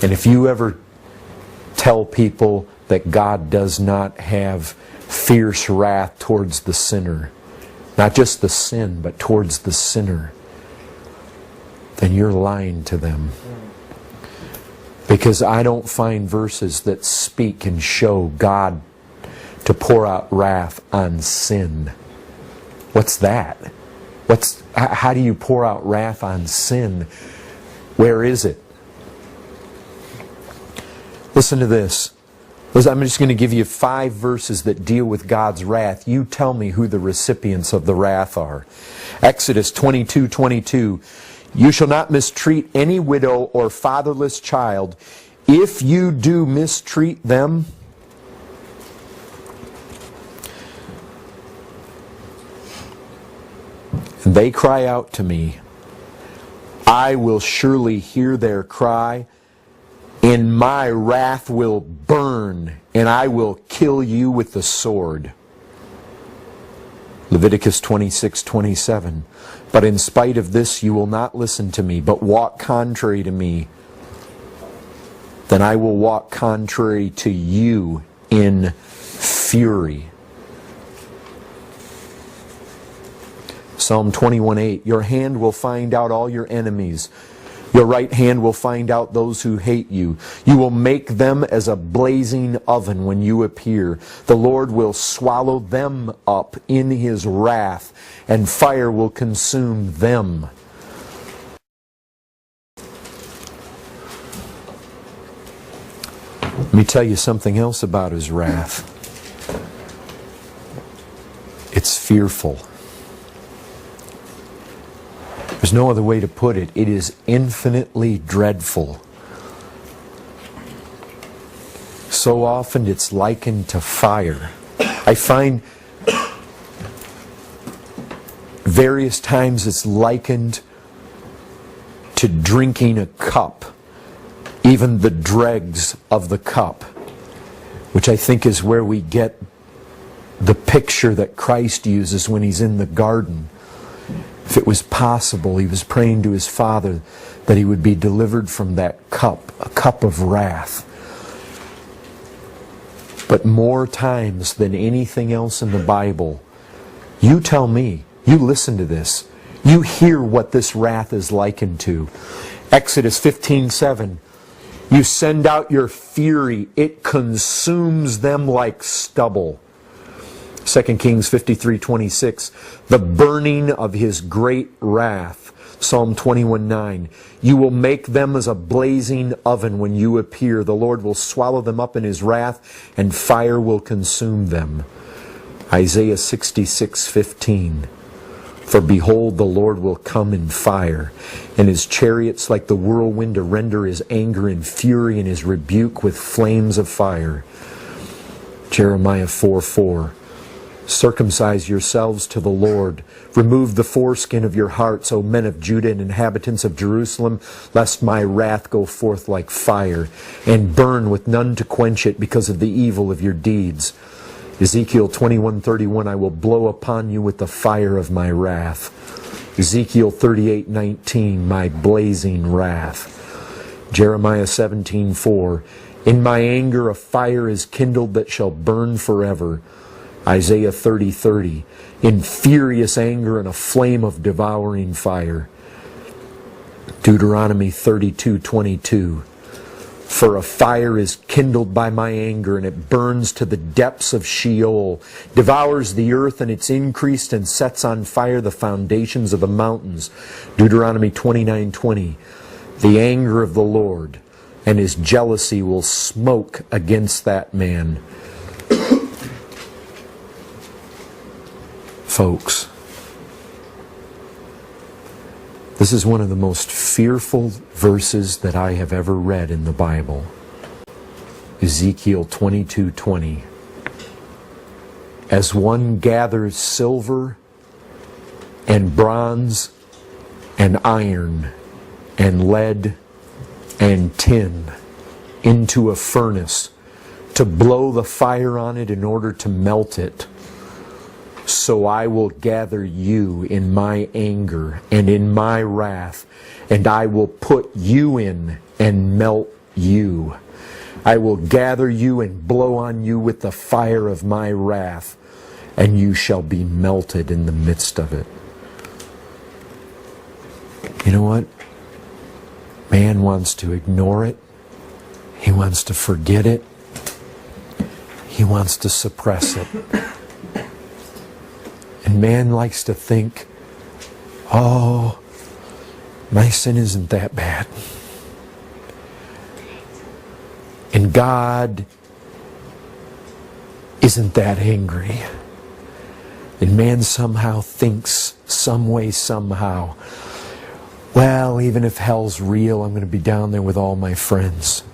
And if you ever tell people that God does not have fierce wrath towards the sinner, not just the sin, but towards the sinner, then you're lying to them. Because I don't find verses that speak and show God to pour out wrath on sin. What's that? How do you pour out wrath on sin? Where is it? Listen to this. I'm just going to give you 5 verses that deal with God's wrath. You tell me who the recipients of the wrath are. Exodus 22:22. You shall not mistreat any widow or fatherless child. If you do mistreat them, and they cry out to me, I will surely hear their cry, and my wrath will burn, and I will kill you with the sword. Leviticus 26:27. But in spite of this you will not listen to me, but walk contrary to me. Then I will walk contrary to you in fury. Psalm 21:8. Your hand will find out all your enemies. Your right hand will find out those who hate you. You will make them as a blazing oven when you appear. The Lord will swallow them up in His wrath, and fire will consume them. Let me tell you something else about His wrath. It's fearful. There's no other way to put it. It is infinitely dreadful. So often it's likened to fire. I find various times it's likened to drinking a cup, even the dregs of the cup, which I think is where we get the picture that Christ uses when He's in the garden. If it was possible, He was praying to His Father that He would be delivered from that cup, a cup of wrath. But more times than anything else in the Bible, you tell me, you listen to this, you hear what this wrath is likened to. Exodus 15:7. You send out your fury, it consumes them like stubble. 2 Kings 53:26, the burning of His great wrath. Psalm 21:9, you will make them as a blazing oven when you appear. The Lord will swallow them up in His wrath, and fire will consume them. Isaiah 66:15, for behold, the Lord will come in fire, and His chariots like the whirlwind to render His anger and fury and His rebuke with flames of fire. Jeremiah 4:4, circumcise yourselves to the Lord. Remove the foreskin of your hearts, O men of Judah and inhabitants of Jerusalem, lest my wrath go forth like fire, and burn with none to quench it because of the evil of your deeds. Ezekiel 21:31, I will blow upon you with the fire of my wrath. Ezekiel 38:19, my blazing wrath. Jeremiah 17:4, in my anger a fire is kindled that shall burn forever. Isaiah 30:30, in furious anger and a flame of devouring fire. Deuteronomy 32:22, for a fire is kindled by my anger, and it burns to the depths of Sheol, devours the earth and its increase, and sets on fire the foundations of the mountains. Deuteronomy 29:20, the anger of the Lord and His jealousy will smoke against that man. Folks, this is one of the most fearful verses that I have ever read in the Bible. Ezekiel 22:20. As one gathers silver and bronze and iron and lead and tin into a furnace to blow the fire on it in order to melt it, so I will gather you in my anger and in my wrath, and I will put you in and melt you. I will gather you and blow on you with the fire of my wrath, and you shall be melted in the midst of it. You know what? Man wants to ignore it. He wants to forget it. He wants to suppress it. And man likes to think, oh, my sin isn't that bad. And God isn't that angry. And man somehow thinks, some way, somehow, well, even if hell's real, I'm going to be down there with all my friends.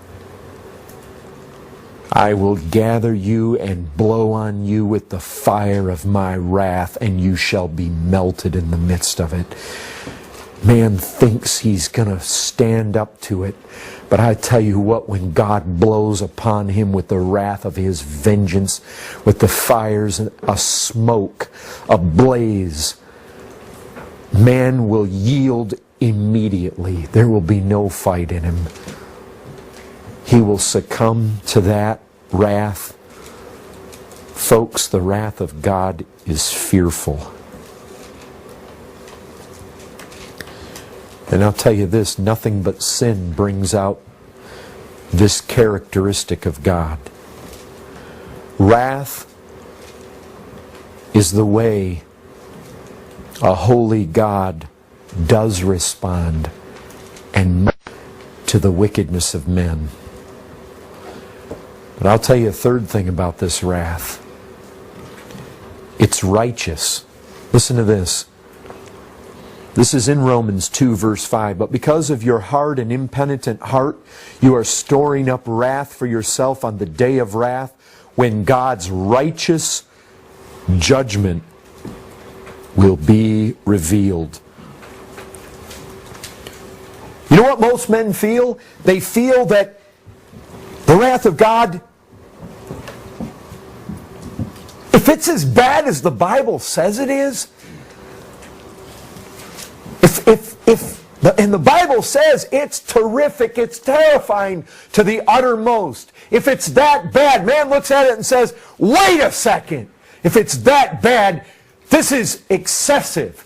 I will gather you and blow on you with the fire of my wrath, and you shall be melted in the midst of it. Man thinks he's going to stand up to it. But I tell you what, when God blows upon him with the wrath of his vengeance, with the fires, a smoke, a blaze, man will yield immediately. There will be no fight in him. He will succumb to that wrath. Folks, the wrath of God is fearful. And I'll tell you this, nothing but sin brings out this characteristic of God. Wrath is the way a holy God does respond and to the wickedness of men. But I'll tell you a third thing about this wrath. It's righteous. Listen to this. This is in Romans 2 verse 5. But because of your hard and impenitent heart, you are storing up wrath for yourself on the day of wrath, when God's righteous judgment will be revealed. You know what most men feel? They feel that the wrath of God, if it's as bad as the Bible says it is, and the Bible says it's terrific, it's terrifying to the uttermost. If it's that bad, man looks at it and says, wait a second. If it's that bad, this is excessive.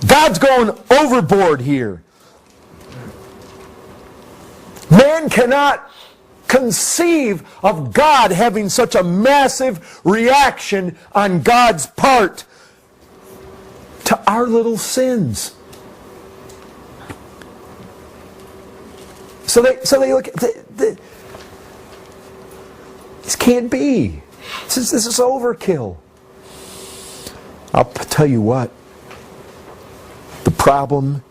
God's going overboard here. Man cannot conceive of God having such a massive reaction on God's part to our little sins. So they look at this can't be. This is overkill. I'll tell you what. The problem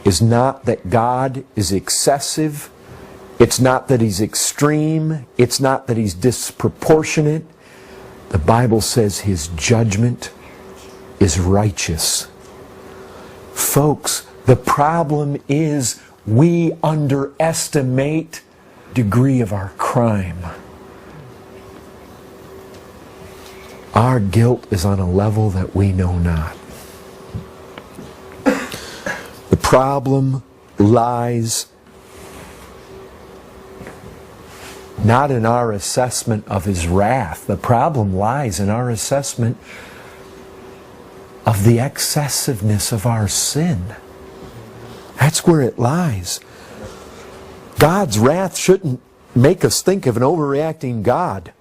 is not that God is excessive. It's not that He's extreme. It's not that He's disproportionate. The Bible says His judgment is righteous. Folks, the problem is we underestimate the degree of our crime. Our guilt is on a level that we know not. The problem lies not in our assessment of His wrath. The problem lies in our assessment of the excessiveness of our sin. That's where it lies. God's wrath shouldn't make us think of an overreacting God.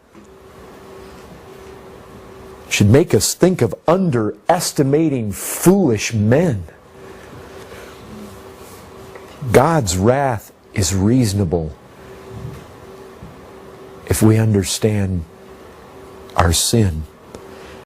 It should make us think of underestimating foolish men. God's wrath is reasonable if we understand our sin.